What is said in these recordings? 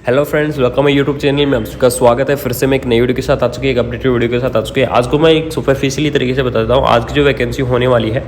Hello friends, welcome है YouTube channel में। आपका स्वागत है फिर से मैं एक नई वीडियो के साथ आ चुकी है, एक अपडेटेड वीडियो के साथ आ चुकी है। आज को मैं एक सुपरफिशियली तरीके से बता देता हूँ। आज की जो वैकेंसी होने वाली है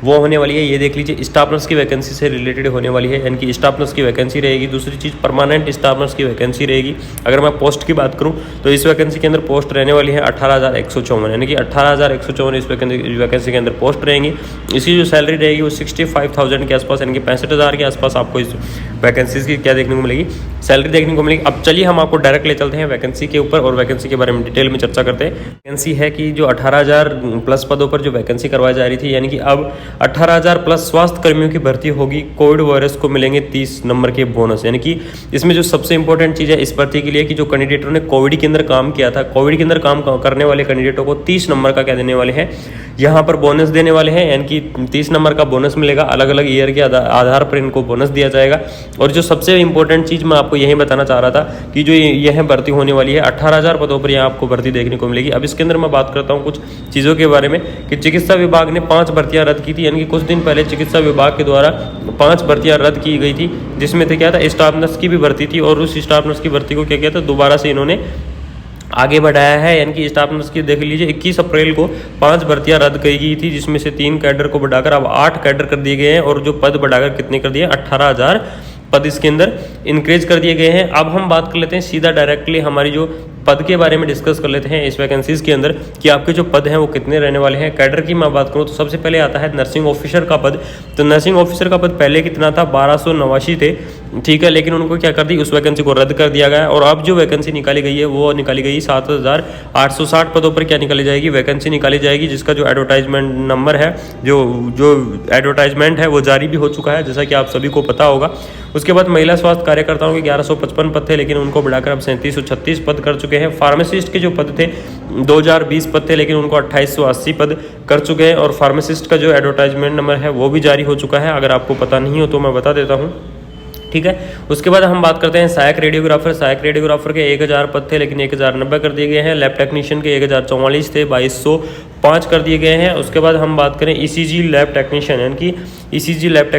वो होने वाली है, ये देख लीजिए, स्टाफ नर्स की वैकेंसी से रिलेटेड होने वाली है, यानी कि स्टाफ नर्स की वैकेंसी रहेगी। दूसरी चीज़, परमानेंट स्टाफ नर्स की वैकेंसी रहेगी। अगर मैं पोस्ट की बात करूँ तो इस वैकेंसी के अंदर पोस्ट रहने वाली है 18,154, यानी कि 18,154 इस वैकेंसी के अंदर पोस्ट रहेंगी। इसकी जो सैलरी रहेगी वो 65,000 के आसपास, यानी कि 65,000 के आसपास आपको इस वैकेंसीज की क्या देखने को मिलेगी, सैलरी देखने को मिलेगी। अब चलिए हम आपको डायरेक्ट ले चलते हैं वैकेंसी के ऊपर और वैकेंसी के बारे में डिटेल में चर्चा करते हैं। वैकेंसी है कि जो 18,000 प्लस पदों पर जो वैकेंसी करवाई जा रही थी, यानी कि अब 18,000 प्लस स्वास्थ्य कर्मियों की भर्ती होगी। कोविड वायरस को मिलेंगे 30 नंबर के बोनस, यानी कि इसमें जो सबसे इंपॉर्टेंट चीज़ है इस भर्ती के लिए कि जो कैंडिडेटों ने कोविड के अंदर काम किया था, कोविड के अंदर काम करने वाले कैंडिडेटों को 30 नंबर का क्या देने वाले हैं, यहाँ पर बोनस देने वाले हैं, यानी कि 30 नंबर का बोनस मिलेगा। अलग अलग ईयर के आधार पर इनको बोनस दिया जाएगा। और जो सबसे इंपॉर्टेंट चीज़ मैं आपको यही बताना चाह रहा था कि जो यह भर्ती होने वाली है 18,000 पदों पर यहाँ आपको भर्ती देखने को मिलेगी। अब इसके अंदर मैं बात करता हूँ कुछ चीज़ों के बारे में कि चिकित्सा विभाग ने 5 भर्तियाँ रद्द की थी, यानी कि कुछ दिन पहले चिकित्सा विभाग के द्वारा 5 भर्तियाँ रद्द की गई थी, जिसमें थे क्या था, स्टाफ नर्स की भी भर्ती थी। और उस स्टाफ नर्स की भर्ती को क्या किया था, दोबारा से इन्होंने आगे बढ़ाया है, यानी कि स्टाफ नर्स की देख लीजिए 21 अप्रैल को 5 भर्तियां रद्द की गई थी, जिसमें से 3 कैडर को बढ़ाकर अब 8 कैडर कर दिए गए हैं। और जो पद बढ़ाकर कितने कर दिए, 18,000 पद इसके अंदर इंक्रीज कर दिए गए हैं। अब हम बात कर लेते हैं सीधा डायरेक्टली हमारी जो पद के बारे में डिस्कस कर लेते हैं इस वैकेंसीज के अंदर कि आपके जो पद हैं वो कितने रहने वाले हैं। कैडर की मैं बात करूँ तो सबसे पहले आता है नर्सिंग ऑफिसर का पद। तो नर्सिंग ऑफिसर का पद पहले कितना था, 1289 थे, ठीक है, लेकिन उनको क्या कर दी, उस वैकेंसी को रद्द कर दिया गया। और अब जो वैकेंसी निकाली गई है वो निकाली गई 7,860 पदों पर क्या निकाली जाएगी, वैकेंसी निकाली जाएगी, जिसका जो एडवर्टाइजमेंट नंबर है, जो एडवर्टाइजमेंट है वो जारी भी हो चुका है, जैसा कि आप सभी को पता होगा। उसके बाद महिला स्वास्थ्य कार्यकर्ताओं के 1155 पद थे, लेकिन उनको बढ़ाकर अब 3736 पद कर चुके हैं। फार्मासिस्ट के जो पद थे 2020 पद थे, लेकिन उनको 2880 पद कर चुके हैं। और फार्मासिस्ट का जो एडवर्टाइजमेंट नंबर है वो भी जारी हो चुका है, अगर आपको पता नहीं हो तो मैं बता देता हूँ, ठीक है। उसके बाद हम बात करते हैं सहायक रेडियोग्राफर। सहायक रेडियोग्राफर के 1000 पद थे, लेकिन 1090 कर दिए गए हैं। लैब टेक्नीशियन के 1044 थे, 2205 कर दिए गए हैं। उसके बाद हम बात करें ईसीजी लैब टेक्नीशियन, यानी कि ईसीजी लैब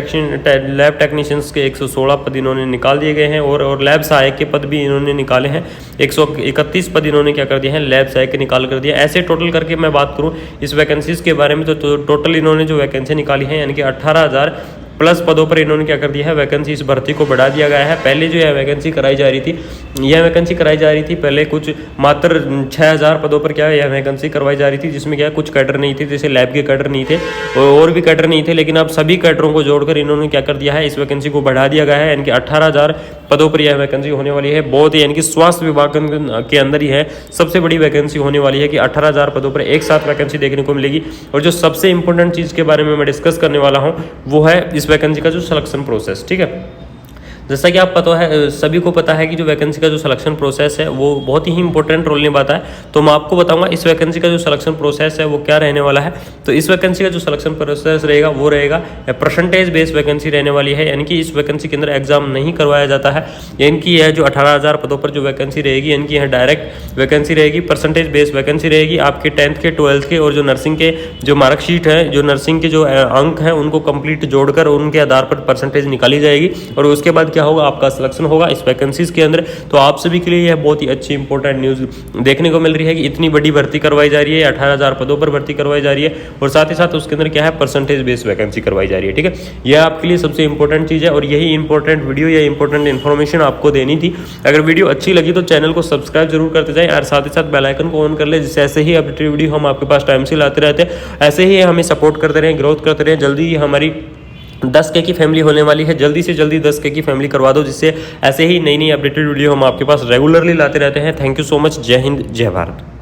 टेक्नीशियंस के 116 पद इन्होंने निकाल दिए गए हैं। और लैब सहायक के पद भी इन्होंने निकाले हैं, 131 पद इन्होंने क्या कर दिए हैं, लैब सहायक के निकाल कर दिया। ऐसे टोटल करके मैं बात करूँ इस वैकेंसीज के बारे में तो टोटल इन्होंने जो वैकेंसी निकाली है, यानी कि 18,000 प्लस पदों पर इन्होंने क्या कर दिया है, वैकेंसी इस भर्ती को बढ़ा दिया गया है। पहले जो यह वैकेंसी कराई जा रही थी, यह वैकेंसी कराई जा रही थी पहले कुछ मात्र 6,000 पदों पर क्या है यह वैकेंसी करवाई जा रही थी, जिसमें क्या कुछ कैडर नहीं थे, जैसे लैब के कैडर नहीं थे और भी कैडर नहीं थे। लेकिन अब सभी कैडरों को जोड़कर इन्होंने क्या कर दिया है, इस वैकेंसी को बढ़ा दिया गया है, यानी कि 18,000 पदों पर यह वैकेंसी होने वाली है। बहुत ही, यानी कि स्वास्थ्य विभाग के अंदर ही है सबसे बड़ी वैकेंसी होने वाली है कि 18,000 पदों पर एक साथ वैकेंसी देखने को मिलेगी। और जो सबसे इंपॉर्टेंट चीज़ के बारे में मैं डिस्कस करने वाला हूँ वो है इस वैकेंसी का जो सिलेक्शन प्रोसेस, ठीक है। जैसा कि आप पता है, सभी को पता है कि जो वैकेंसी का जो सिलेक्शन प्रोसेस है वो बहुत ही इंपॉर्टेंट रोल निभाता है। तो मैं आपको बताऊंगा इस वैकेंसी का जो सिलेक्शन प्रोसेस है वो क्या रहने वाला है। तो इस वैकेंसी का जो सिलेक्शन प्रोसेस रहेगा वो रहेगा परसेंटेज बेस्ड वैकेंसी रहने वाली है, यानी कि इस वैकेंसी के अंदर एग्जाम नहीं करवाया जाता है। यानी कि यह जो 18,000 पदों पर जो वैकेंसी रहेगी, यानी कि यह डायरेक्ट वैकेंसी रहेगी, परसेंटेज बेस्ड वैकेंसी रहेगी। आपके 10th के 12th के और जो नर्सिंग के जो मार्कशीट है, जो नर्सिंग के जो अंक हैं उनको कंप्लीट जोड़कर उनके आधार पर परसेंटेज निकाली जाएगी। और उसके बाद क्या होगा, आपका सिलेक्शन होगा इस वैकेंसीज के अंदर। तो आप सभी के लिए यह बहुत ही अच्छी इंपॉर्टेंट न्यूज़ देखने को मिल रही है कि इतनी बड़ी भर्ती करवाई जा रही है, 18,000 पदों पर भर्ती करवाई जा रही है। और साथ ही साथ उसके अंदर क्या है, परसेंटेज बेस्ड वैकेंसी करवाई जा रही है, ठीक है। यह आपके लिए सबसे इंपॉर्टेंट चीज़ है और यही इंपॉर्टेंट वीडियो या इंपॉर्टेंट इन्फॉर्मेशन आपको देनी थी। अगर वीडियो अच्छी लगी तो चैनल को सब्सक्राइब जरूर करते जाएं और साथ ही साथ बेल आइकन को ऑन कर ले, जिससे ऐसे ही अपडेटेड वीडियो हम आपके पास टाइम से लाते रहते हैं। ऐसे ही हमें सपोर्ट करते रहें, ग्रोथ करते रहें। जल्दी ही हमारी 10K की फैमिली होने वाली है, जल्दी से जल्दी 10K की फैमिली करवा दो, जिससे ऐसे ही नई नई अपडेटेड वीडियो हम आपके पास रेगुलरली लाते रहते हैं। Thank you so much. जय हिंद, जय भारत।